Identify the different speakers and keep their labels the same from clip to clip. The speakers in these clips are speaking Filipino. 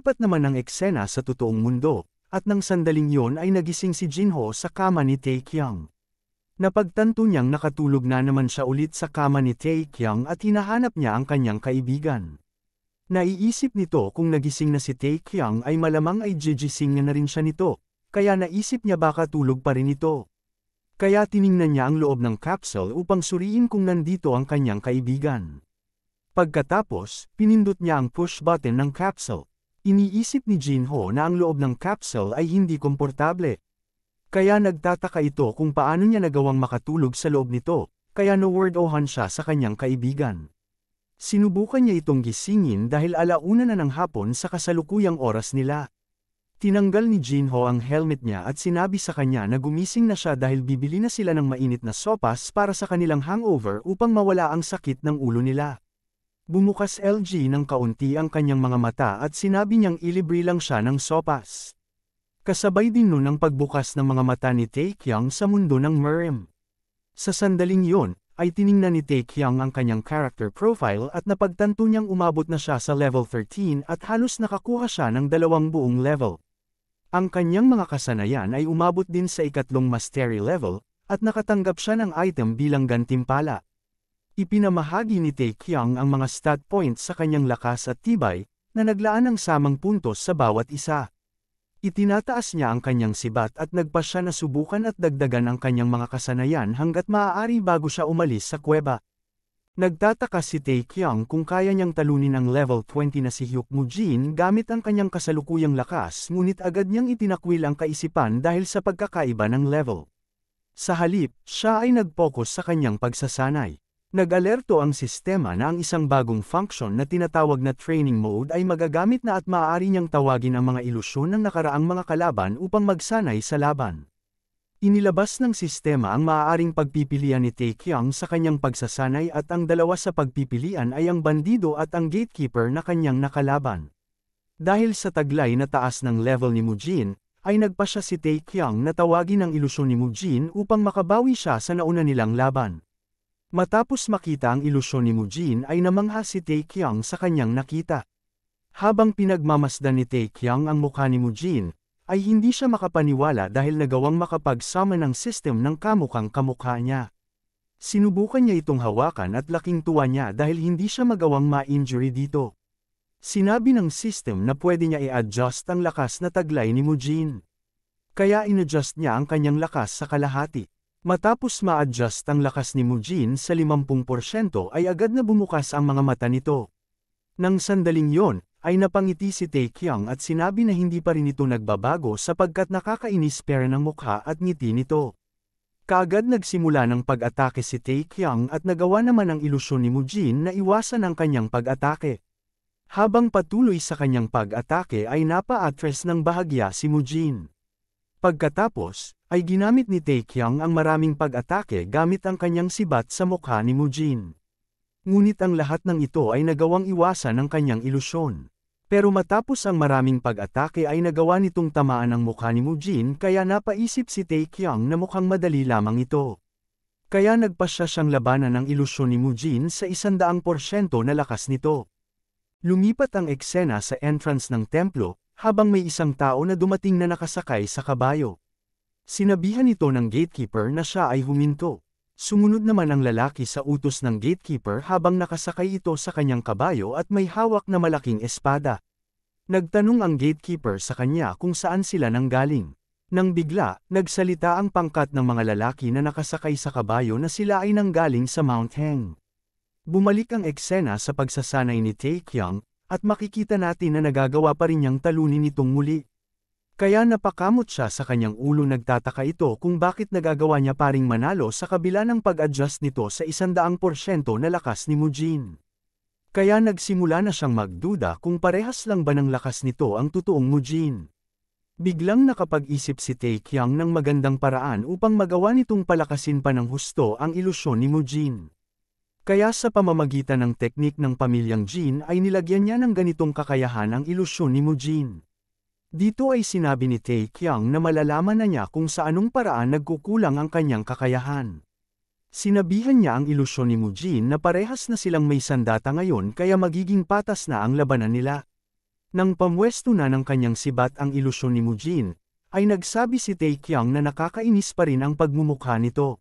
Speaker 1: Lumipat naman ang eksena sa totoong mundo, at nang sandaling yon ay nagising si Jinho sa kama ni Taekyang. Napagtanto niyang nakatulog na naman siya ulit sa kama ni Taekyang at hinahanap niya ang kanyang kaibigan. Naiisip nito kung nagising na si Taekyang ay malamang ay gigising na rin siya nito, kaya naisip niya baka tulog pa rin ito. Kaya tiningnan niya ang loob ng capsule upang suriin kung nandito ang kanyang kaibigan. Pagkatapos, pinindot niya ang push button ng capsule. Iniisip ni Jinho na ang loob ng capsule ay hindi komportable. Kaya nagtataka ito kung paano niya nagawang makatulog sa loob nito, kaya no-word-ohan siya sa kanyang kaibigan. Sinubukan niya itong gisingin dahil alauna na ng hapon sa kasalukuyang oras nila. Tinanggal ni Jinho ang helmet niya at sinabi sa kanya na gumising na siya dahil bibili na sila ng mainit na sopas para sa kanilang hangover upang mawala ang sakit ng ulo nila. Bumukas LG ng kaunti ang kanyang mga mata at sinabi niyang ilibre lang siya ng sopas. Kasabay din nun ang pagbukas ng mga mata ni Taekyang sa mundo ng Mirim. Sa sandaling yon, ay tiningnan ni Taekyang ang kanyang character profile at napagtanto niyang umabot na siya sa level 13 at halos nakakuha siya ng 2 buong level. Ang kanyang mga kasanayan ay umabot din sa 3 mastery level, at nakatanggap siya ng item bilang gantimpala. Ipinamahagi ni Taekyang ang mga stat points sa kanyang lakas at tibay, na naglaan ng samang puntos sa bawat isa. Itinataas niya ang kanyang sibat at nagpasya na subukan at dagdagan ang kanyang mga kasanayan hanggat maaari bago siya umalis sa kuweba. Nagtataka si Taekyang kung kaya niyang talunin ang level 20 na si Hyuk Mujin gamit ang kanyang kasalukuyang lakas, ngunit agad niyang itinakwil ang kaisipan dahil sa pagkakaiba ng level. Sa halip, siya ay nag-focus sa kanyang pagsasanay. Nag-alerto ang sistema na ang isang bagong function na tinatawag na training mode ay magagamit na at maaari niyang tawagin ang mga ilusyon ng nakaraang mga kalaban upang magsanay sa laban. Inilabas ng sistema ang maaaring pagpipilian ni Taekyang sa kanyang pagsasanay at ang dalawa sa pagpipilian ay ang bandido at ang gatekeeper na kanyang nakalaban. Dahil sa taglay na taas ng level ni Mujin, ay nagpasya si Taekyang na tawagin ang ilusyon ni Mujin upang makabawi siya sa nauna nilang laban. Matapos makita ang ilusyon ni Mujin ay namangha si Taekyang sa kanyang nakita. Habang pinagmamasdan ni Taekyang ang mukha ni Mujin, ay hindi siya makapaniwala dahil nagawang makapag-summon ng system ng kamukhang kamukha niya. Sinubukan niya itong hawakan at laking tuwa niya dahil hindi siya magawang ma-injury dito. Sinabi ng system na pwede niya i-adjust ang lakas na taglay ni Mujin. Kaya in-adjust niya ang kanyang lakas sa kalahati. Matapos ma-adjust ang lakas ni Mujin sa 50% ay agad na bumukas ang mga mata nito. Nang sandaling yon, ay napangiti si Taekyang at sinabi na hindi pa rin ito nagbabago sapagkat nakakainis pera ng mukha at ngiti nito. Kaagad nagsimula ng pag-atake si Taekyang at nagawa naman ang ilusyon ni Mujin na iwasan ang kanyang pag-atake. Habang patuloy sa kanyang pag-atake ay napa-atras ng bahagya si Mujin. Pagkatapos, ay ginamit ni Taekyang ang maraming pag-atake gamit ang kanyang sibat sa mukha ni Mujin. Ngunit ang lahat ng ito ay nagawang iwasan ang kanyang ilusyon. Pero matapos ang maraming pag-atake ay nagawa nitong tamaan ang mukha ni Mujin kaya napaisip si Taekyang na mukhang madali lamang ito. Kaya nagpasya siyang labanan ang ilusyon ni Mujin sa 100% na lakas nito. Lumipat ang eksena sa entrance ng templo, habang may isang tao na dumating na nakasakay sa kabayo. Sinabihan ito ng gatekeeper na siya ay huminto. Sumunod naman ang lalaki sa utos ng gatekeeper habang nakasakay ito sa kanyang kabayo at may hawak na malaking espada. Nagtanong ang gatekeeper sa kanya kung saan sila nanggaling. Nang bigla, nagsalita ang pangkat ng mga lalaki na nakasakay sa kabayo na sila ay nanggaling sa Mount Heng. Bumalik ang eksena sa pagsasanay ni Taekyang, at makikita natin na nagagawa pa rin niyang talunin itong muli. Kaya napakamot siya sa kanyang ulo, nagtataka ito kung bakit nagagawa niya paring manalo sa kabila ng pag-adjust nito sa 100% na lakas ni Mujin. Kaya nagsimula na siyang magduda kung parehas lang ba ng lakas nito ang totoong Mujin. Biglang nakapag-isip si Taekyang ng magandang paraan upang magawa nitong palakasin pa ng husto ang ilusyon ni Mujin. Kaya sa pamamagitan ng teknik ng pamilyang Jin ay nilagyan niya ng ganitong kakayahan ang ilusyon ni Mujin. Dito ay sinabi ni Taekyang na malalaman na niya kung sa anong paraan nagkukulang ang kanyang kakayahan. Sinabihan niya ang ilusyon ni Mujin na parehas na silang may sandata ngayon kaya magiging patas na ang labanan nila. Nang pamwesto na ng kanyang sibat ang ilusyon ni Mujin, ay nagsabi si Taekyang na nakakainis pa rin ang pagmumukha nito.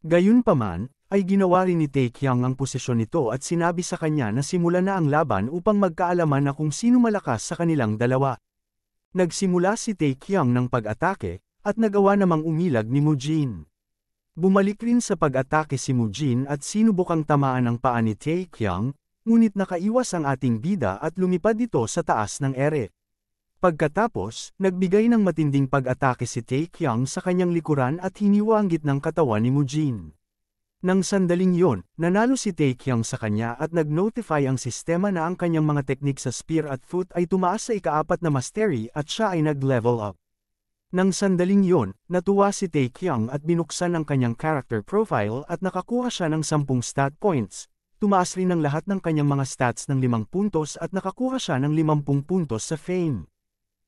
Speaker 1: Gayunpaman, ay ginawa rin ni Taekyang ang posisyon nito at sinabi sa kanya na simulan na ang laban upang magkaalaman na kung sino malakas sa kanilang dalawa. Nagsimula si Taekyang ng pag-atake, at nagawa namang umilag ni Mujin. Bumalik rin sa pag-atake si Mujin at sinubukang tamaan ang paa ni Taekyang, ngunit nakaiwas ang ating bida at lumipad ito sa taas ng ere. Pagkatapos, nagbigay ng matinding pag-atake si Taekyang sa kanyang likuran at hiniwa ang gitnang katawan ni Mujin. Nang sandaling yon, nanalo si Taekyang sa kanya at nag-notify ang sistema na ang kanyang mga teknik sa spear at foot ay tumaas sa ika-4 na mastery at siya ay nag-level up. Nang sandaling yon, natuwa si Taekyang at binuksan ang kanyang character profile at nakakuha siya ng 10 stat points. Tumaas rin ang lahat ng kanyang mga stats ng 5 puntos at nakakuha siya ng 50 puntos sa fame.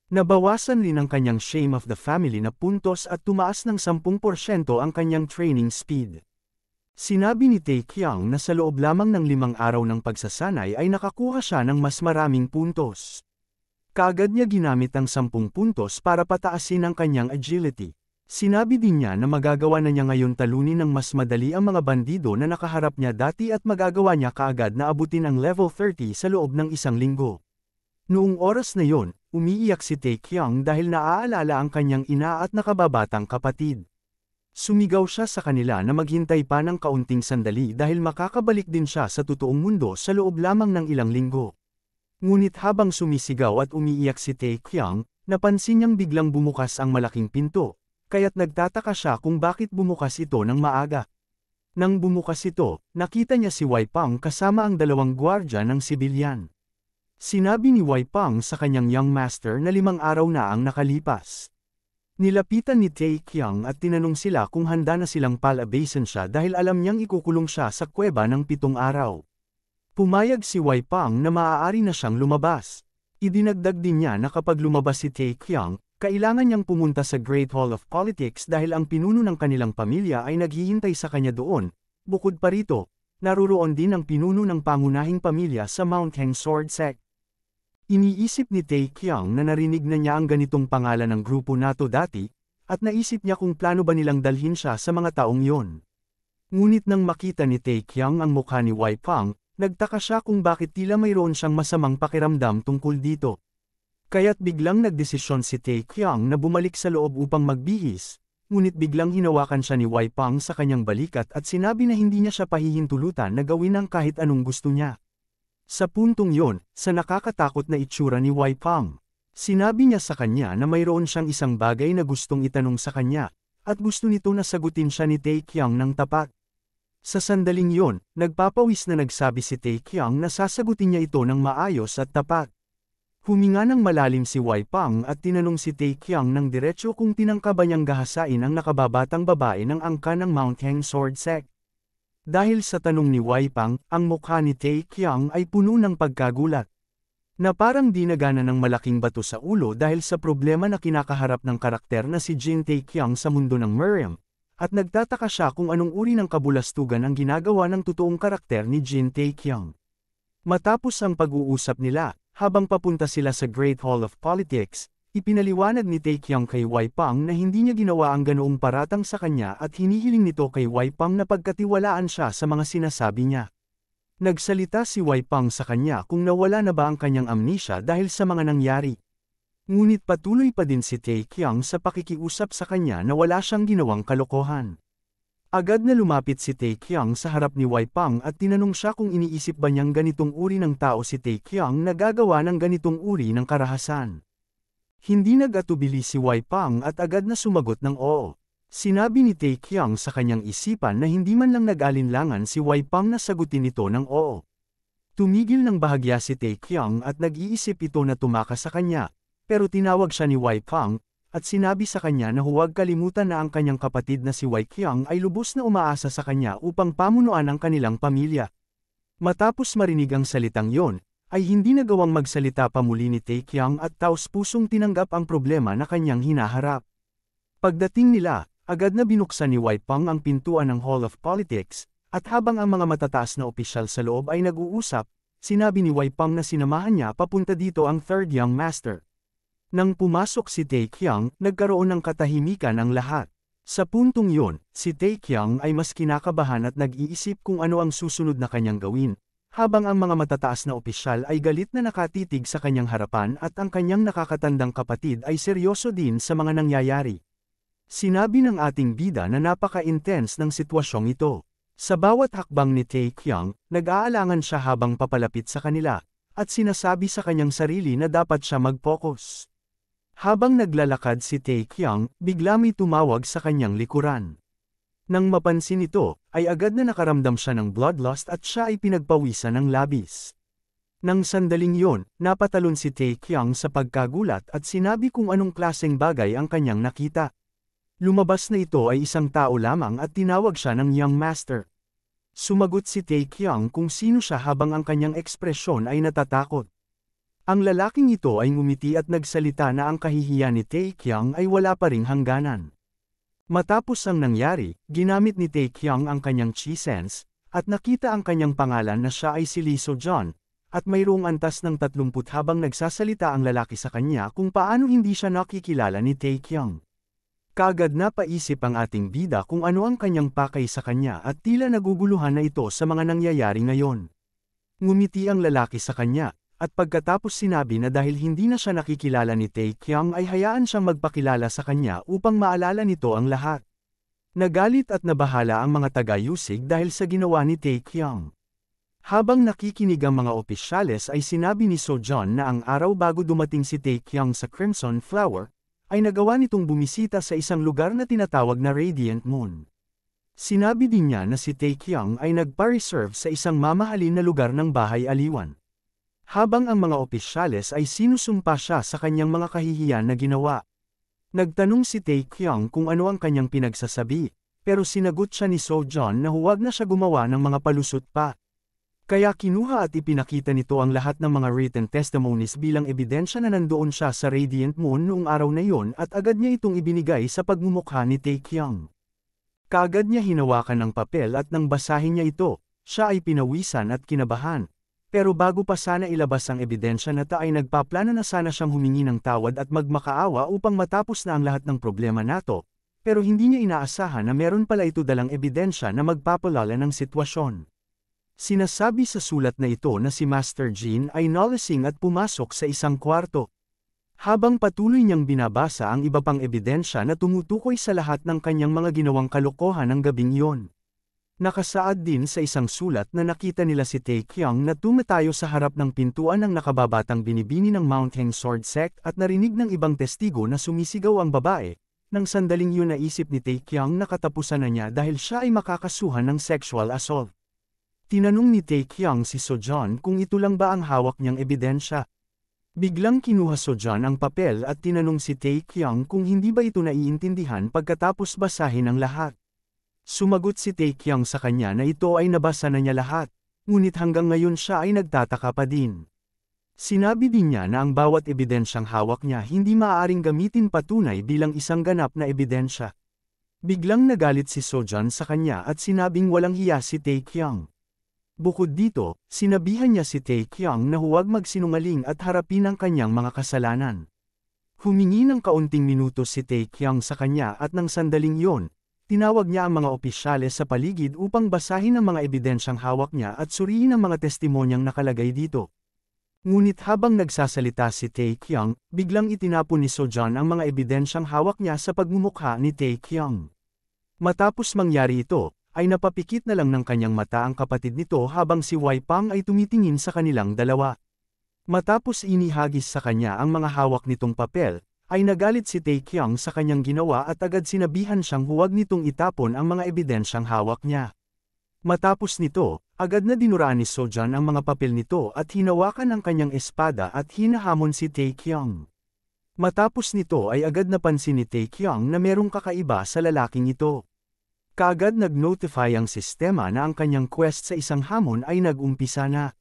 Speaker 1: Nabawasan rin ang kanyang shame of the family na puntos at tumaas ng 10% ang kanyang training speed. Sinabi ni Taekyang na sa loob lamang ng 5 araw ng pagsasanay ay nakakuha siya ng mas maraming puntos. Kaagad niya ginamit ang 10 puntos para pataasin ang kanyang agility. Sinabi din niya na magagawa na niya ngayon talunin ng mas madali ang mga bandido na nakaharap niya dati at magagawa niya kaagad na abutin ang level 30 sa loob ng 1 linggo. Noong oras na yon, umiiyak si Taekyang dahil naaalala ang kanyang ina at nakababatang kapatid. Sumigaw siya sa kanila na maghintay pa ng kaunting sandali dahil makakabalik din siya sa totoong mundo sa loob lamang ng ilang linggo. Ngunit habang sumisigaw at umiiyak si Taekyang, napansin niyang biglang bumukas ang malaking pinto, kaya't nagtataka siya kung bakit bumukas ito ng maaga. Nang bumukas ito, nakita niya si Wai Pang kasama ang 2 gwardya ng sibilyan. Sinabi ni Wai Pang sa kanyang young master na 5 araw na ang nakalipas. Nilapitan ni Taekyang at tinanong sila kung handa na silang palabasin siya dahil alam niyang ikukulong siya sa kuweba ng 7 araw. Pumayag si Wai Pang na maaari na siyang lumabas. Idinagdag din niya na kapag lumabas si Taekyang, kailangan niyang pumunta sa Great Hall of Politics dahil ang pinuno ng kanilang pamilya ay naghihintay sa kanya doon. Bukod pa rito, naruroon din ang pinuno ng pangunahing pamilya sa Mount Heng Sword Sect. Iniisip ni Taekyang na narinig na niya ang ganitong pangalan ng grupo nato dati, at naisip niya kung plano ba nilang dalhin siya sa mga taong yon. Ngunit nang makita ni Taekyang ang mukha ni Wai Pang, nagtaka siya kung bakit tila mayroon siyang masamang pakiramdam tungkol dito. Kaya't biglang nagdesisyon si Taekyang na bumalik sa loob upang magbihis, ngunit biglang hinawakan siya ni Wai Pang sa kanyang balikat at sinabi na hindi niya siya pahihintulutan na gawin ang kahit anong gusto niya. Sa puntong yon, sa nakakatakot na itsura ni Wai Pang, sinabi niya sa kanya na mayroon siyang isang bagay na gustong itanong sa kanya, at gusto nito na sagutin siya ni Taekyang ng tapat. Sa sandaling yon, nagpapawis na nagsabi si Taekyang na sasagutin niya ito ng maayos at tapat. Huminga ng malalim si Wai Pang at tinanong si Taekyang ng diretsyo kung tinangka ba niyang gahasain ang nakababatang babae ng angka ng Mount Heng Sword Sect. Dahil sa tanong ni Wai Pang, ang mukha ni Taekyang ay puno ng pagkagulat. Na parang dinagana ng malaking bato sa ulo dahil sa problema na kinakaharap ng karakter na si Jin Taekyang sa mundo ng Miriam. At nagtataka siya kung anong uri ng kabulastugan ang ginagawa ng totoong karakter ni Jin Taekyang. Matapos ang pag-uusap nila, habang papunta sila sa Great Hall of Politics, ipinaliwanag ni Taekyang kay Wai Pang na hindi niya ginawa ang ganoong paratang sa kanya at hinihiling nito kay Wai Pang na pagkatiwalaan siya sa mga sinasabi niya. Nagsalita si Wai Pang sa kanya kung nawala na ba ang kanyang amnesia dahil sa mga nangyari. Ngunit patuloy pa din si Taekyang sa pakikiusap sa kanya na wala siyang ginawang kalokohan. Agad na lumapit si Taekyang sa harap ni Wai Pang at tinanong siya kung iniisip ba niyang ganitong uri ng tao si Taekyang na gagawa ng ganitong uri ng karahasan. Hindi nag-atubili si Wai Pang at agad na sumagot ng oo. Sinabi ni Taekyang sa kanyang isipan na hindi man lang nag-alinlangan si Wai Pang na sagutin ito ng oo. Tumigil ng bahagya si Taekyang at nag-iisip ito na tumakas sa kanya. Pero tinawag siya ni Wai Pang, at sinabi sa kanya na huwag kalimutan na ang kanyang kapatid na si Wai Kyang ay lubos na umaasa sa kanya upang pamunuan ang kanilang pamilya. Matapos marinig ang salitang yon, ay hindi nagawang magsalita pa muli ni Taekyang at taos-pusong tinanggap ang problema na kanyang hinaharap. Pagdating nila, agad na binuksan ni Wai Pang ang pintuan ng Hall of Politics, at habang ang mga matataas na opisyal sa loob ay nag-uusap, sinabi ni Wei Pang na sinamahan niya papunta dito ang third young master. Nang pumasok si Taekyang, nagkaroon ng katahimikan ang lahat. Sa puntong yun, si Taekyang ay mas kinakabahan at nag-iisip kung ano ang susunod na kanyang gawin, habang ang mga matataas na opisyal ay galit na nakatitig sa kanyang harapan at ang kanyang nakakatandang kapatid ay seryoso din sa mga nangyayari. Sinabi ng ating bida na napaka-intense ng sitwasyong ito. Sa bawat hakbang ni Taekyang, nag-aalangan siya habang papalapit sa kanila, at sinasabi sa kanyang sarili na dapat siya mag-focus. Habang naglalakad si Taekyang, bigla may tumawag sa kanyang likuran. Nang mapansin ito, ay agad na nakaramdam siya ng bloodlust at siya ay pinagpawisan ng labis. Nang sandaling yon, napatalon si Taekyang sa pagkagulat at sinabi kung anong klaseng bagay ang kanyang nakita. Lumabas na ito ay isang tao lamang at tinawag siya ng young master. Sumagot si Taekyang kung sino siya habang ang kanyang ekspresyon ay natatakot. Ang lalaking ito ay ngumiti at nagsalita na ang kahihiyan ni Taekyang ay wala pa ring hangganan. Matapos ang nangyari, ginamit ni Taekyang ang kanyang chi sense, at nakita ang kanyang pangalan na siya ay si Lee So-John, at mayroong antas ng 30 habang nagsasalita ang lalaki sa kanya kung paano hindi siya nakikilala ni Taekyang. Kaagad napaisip ang ating bida kung ano ang kanyang pakay sa kanya at tila naguguluhan na ito sa mga nangyayari ngayon. Ngumiti ang lalaki sa kanya, at pagkatapos sinabi na dahil hindi na siya nakikilala ni Taekyang ay hayaan siyang magpakilala sa kanya upang maalala nito ang lahat. Nagalit at nabahala ang mga taga-Yusig dahil sa ginawa ni Taekyang. Habang nakikinig ang mga opisyales ay sinabi ni So-John na ang araw bago dumating si Taekyang sa Crimson Flower, ay nagawa nitong bumisita sa isang lugar na tinatawag na Radiant Moon. Sinabi din niya na si Taekyang ay nagpa-reserve sa isang mamahalin na lugar ng bahay aliwan. Habang ang mga opisyales ay sinusumpa siya sa kanyang mga kahihiyan na ginawa. Nagtanong si Taekyang kung ano ang kanyang pinagsasabi, pero sinagot siya ni So-John na huwag na siya gumawa ng mga palusot pa. Kaya kinuha at ipinakita nito ang lahat ng mga written testimonies bilang ebidensya na nandoon siya sa Radiant Moon noong araw na yon at agad niya itong ibinigay sa pagmumukha ni Taekyang. Kaagad niya hinawakan ang papel at nang basahin niya ito, siya ay pinawisan at kinabahan. Pero bago pa sana ilabas ang ebidensya na ay nagpaplano na sana siyang humingi ng tawad at magmakaawa upang matapos na ang lahat ng problema nato, pero hindi niya inaasahan na meron pala ito dalang ebidensya na magpapalala ng sitwasyon. Sinasabi sa sulat na ito na si Master Jean ay nalasing at pumasok sa isang kwarto. Habang patuloy niyang binabasa ang iba pang ebidensya na tumutukoy sa lahat ng kanyang mga ginawang kalokohan ng gabing iyon. Nakasaad din sa isang sulat na nakita nila si Taekyang na tumatayo sa harap ng pintuan ng nakababatang binibini ng Mount Heng Sword Sect at narinig ng ibang testigo na sumisigaw ang babae. Nang sandaling yun naisip ni Taekyang na katapusan na niya dahil siya ay makakasuhan ng sexual assault. Tinanong ni Taekyang si So-John kung ito lang ba ang hawak niyang ebidensya. Biglang kinuha So-John ang papel at tinanong si Taekyang kung hindi ba ito naiintindihan pagkatapos basahin ang lahat. Sumagot si Taekyang sa kanya na ito ay nabasa na niya lahat, ngunit hanggang ngayon siya ay nagtataka pa din. Sinabi din niya na ang bawat ebidensyang hawak niya hindi maaaring gamitin patunay bilang isang ganap na ebidensya. Biglang nagalit si So-John sa kanya at sinabing walang hiya si Taekyang. Bukod dito, sinabihan niya si Taekyang na huwag magsinungaling at harapin ang kanyang mga kasalanan. Humingi ng kaunting minuto si Taekyang sa kanya at nang sandaling yon, tinawag niya ang mga opisyales sa paligid upang basahin ang mga ebidensyang hawak niya at suriin ang mga testimonyang nakalagay dito. Ngunit habang nagsasalita si Taekyang, biglang itinapon ni So-John ang mga ebidensyang hawak niya sa pagmumukha ni Taekyang. Matapos mangyari ito, ay napapikit na lang ng kanyang mata ang kapatid nito habang si Wei Pang ay tumitingin sa kanilang dalawa. Matapos inihagis sa kanya ang mga hawak nitong papel, ay nagalit si Taekyang sa kanyang ginawa at agad sinabihan siyang huwag nitong itapon ang mga ebidensyang hawak niya. Matapos nito, agad na dinuraan ni So-John ang mga papel nito at hinawakan ang kanyang espada at hinahamon si Taekyang. Matapos nito ay agad napansin ni Taekyang na merong kakaiba sa lalaking ito. Kaagad nag-notify ang sistema na ang kanyang quest sa isang hamon ay nag-umpisa na.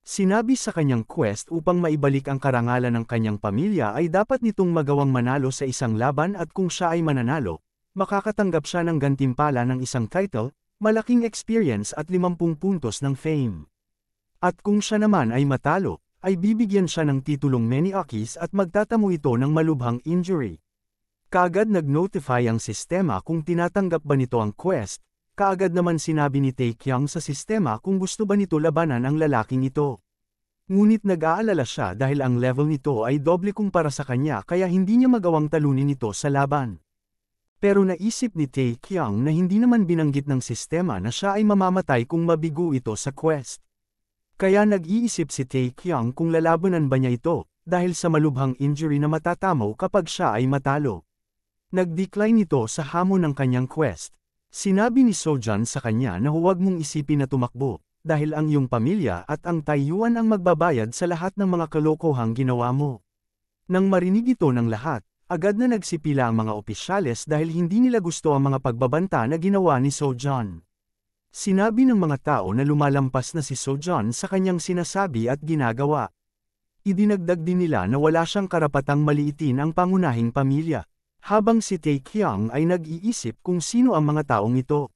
Speaker 1: Sinabi sa kanyang quest upang maibalik ang karangalan ng kanyang pamilya ay dapat nitong magawang manalo sa isang laban at kung siya ay mananalo, makakatanggap siya ng gantimpala ng isang title, malaking experience at 50 puntos ng fame. At kung siya naman ay matalo, ay bibigyan siya ng titulong Maniakis at magtatamo ito ng malubhang injury. Kaagad nag-notify ang sistema kung tinatanggap ba nito ang quest, kaagad naman sinabi ni Taekyang sa sistema kung gusto ba nito labanan ang lalaking ito. Ngunit nag-aalala siya dahil ang level nito ay doble kumpara sa kanya kaya hindi niya magawang talunin ito sa laban. Pero naisip ni Taekyang na hindi naman binanggit ng sistema na siya ay mamamatay kung mabigo ito sa quest. Kaya nag-iisip si Taekyang kung lalabanan ba niya ito, dahil sa malubhang injury na matatamo kapag siya ay matalo. Nag-decline ito sa hamon ng kanyang quest. Sinabi ni Sojan sa kanya na huwag mong isipin na tumakbo, dahil ang iyong pamilya at ang Taiyuan ang magbabayad sa lahat ng mga kalokohang ginawa mo. Nang marinig ito ng lahat, agad na nagsipila ang mga opisyales dahil hindi nila gusto ang mga pagbabanta na ginawa ni Sojan. Sinabi ng mga tao na lumalampas na si Sojan sa kanyang sinasabi at ginagawa. Idinagdag din nila na wala siyang karapatang maliitin ang pangunahing pamilya, habang si Taekyang ay nag-iisip kung sino ang mga taong ito.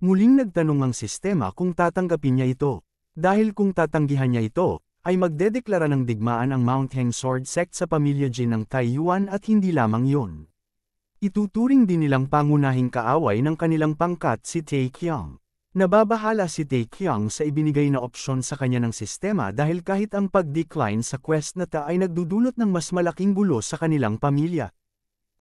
Speaker 1: Muling nagtanong ang sistema kung tatanggapin niya ito. Dahil kung tatanggihan niya ito, ay magdedeklara ng digmaan ang Mount Heng Sword Sect sa pamilya Jin ng Taiyuan at hindi lamang yun. Ituturing din nilang pangunahing kaaway ng kanilang pangkat si Taekyang. Nababahala si Taekyang sa ibinigay na opsyon sa kanya ng sistema dahil kahit ang pag-decline sa quest na ta ay nagdudulot ng mas malaking gulo sa kanilang pamilya.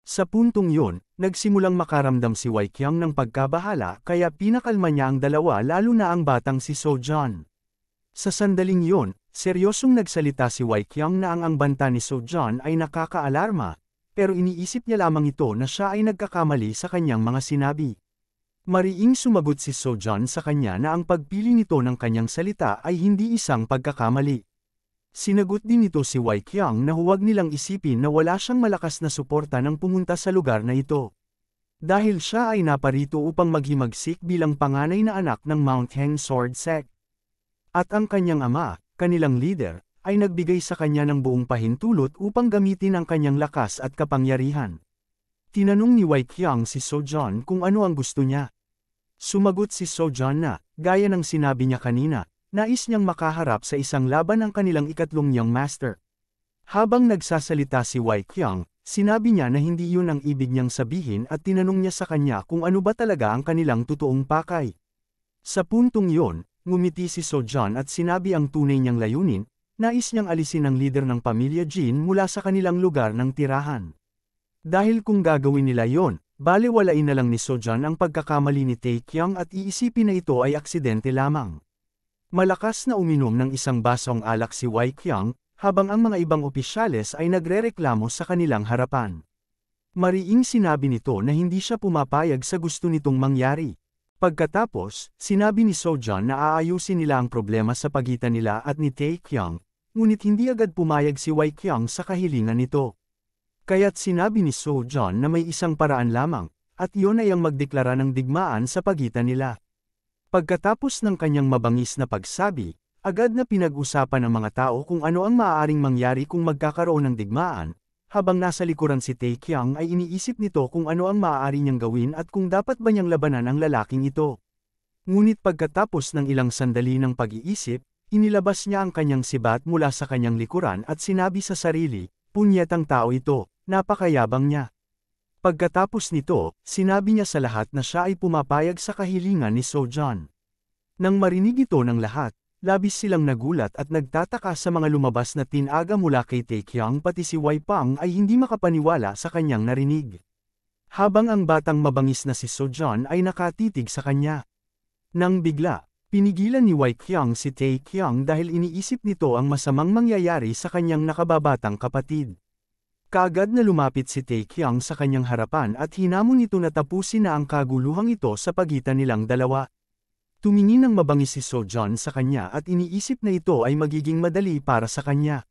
Speaker 1: Sa puntong yun, nagsimulang makaramdam si Waikyang ng pagkabahala kaya pinakalma niya ang dalawa lalo na ang batang si Sojan. Sa sandaling yun, seryosong nagsalita si Waikyang na ang banta ni Sojan ay nakakaalarma, pero iniisip niya lamang ito na siya ay nagkakamali sa kanyang mga sinabi. Mariing sumagot si Sojan sa kanya na ang pagpili nito ng kanyang salita ay hindi isang pagkakamali. Sinagot din nito si Waikyang na huwag nilang isipin na wala siyang malakas na suporta nang pumunta sa lugar na ito. Dahil siya ay naparito upang maghimagsik bilang panganay na anak ng Mount Heng Sword Sect. At ang kanyang ama, kanilang leader, ay nagbigay sa kanya ng buong pahintulot upang gamitin ang kanyang lakas at kapangyarihan. Tinanong ni Waikyang si Sojan kung ano ang gusto niya. Sumagot si Sojan na, gaya ng sinabi niya kanina, nais niyang makaharap sa isang laban ng kanilang ikatlong young master. Habang nagsasalita si Waikyang, sinabi niya na hindi yun ang ibig niyang sabihin at tinanong niya sa kanya kung ano ba talaga ang kanilang totoong pakay. Sa puntong yun, ngumiti si Sojan at sinabi ang tunay niyang layunin, nais niyang alisin ang leader ng pamilya Jin mula sa kanilang lugar ng tirahan. Dahil kung gagawin nila yon, balewalain na lang ni Sojan ang pagkakamali ni Taekyang at iisipin na ito ay aksidente lamang. Malakas na uminom ng isang basong alak si Waikyang, habang ang mga ibang opisyales ay nagrereklamo sa kanilang harapan. Mariing sinabi nito na hindi siya pumapayag sa gusto nitong mangyari. Pagkatapos, sinabi ni Sojan na aayusin nila ang problema sa pagitan nila at ni Taekyang, ngunit hindi agad pumayag si Waikyang sa kahilingan nito. Kaya't sinabi ni Sojan na may isang paraan lamang, at iyon ay ang magdeklara ng digmaan sa pagitan nila. Pagkatapos ng kanyang mabangis na pagsabi, agad na pinag-usapan ng mga tao kung ano ang maaaring mangyari kung magkakaroon ng digmaan, habang nasa likuran si Taekyang ay iniisip nito kung ano ang maaari niyang gawin at kung dapat ba niyang labanan ang lalaking ito. Ngunit pagkatapos ng ilang sandali ng pag-iisip, inilabas niya ang kanyang sibat mula sa kanyang likuran at sinabi sa sarili, punyetang tao ito, napakayabang niya. Pagkatapos nito, sinabi niya sa lahat na siya ay pumapayag sa kahilingan ni Sojan. Nang marinig ito ng lahat, labis silang nagulat at nagtataka sa mga lumabas na tinaga mula kay Taekyang pati si Waipang ay hindi makapaniwala sa kanyang narinig. Habang ang batang mabangis na si Sojan ay nakatitig sa kanya. Nang bigla, pinigilan ni Waikyang si Taekyang dahil iniisip nito ang masamang mangyayari sa kanyang nakababatang kapatid. Kaagad na lumapit si Taekyang sa kanyang harapan at hinamon nito na tapusin na ang kaguluhang ito sa pagitan nilang dalawa. Tumingin ng mabangis si Sojan sa kanya at iniisip na ito ay magiging madali para sa kanya.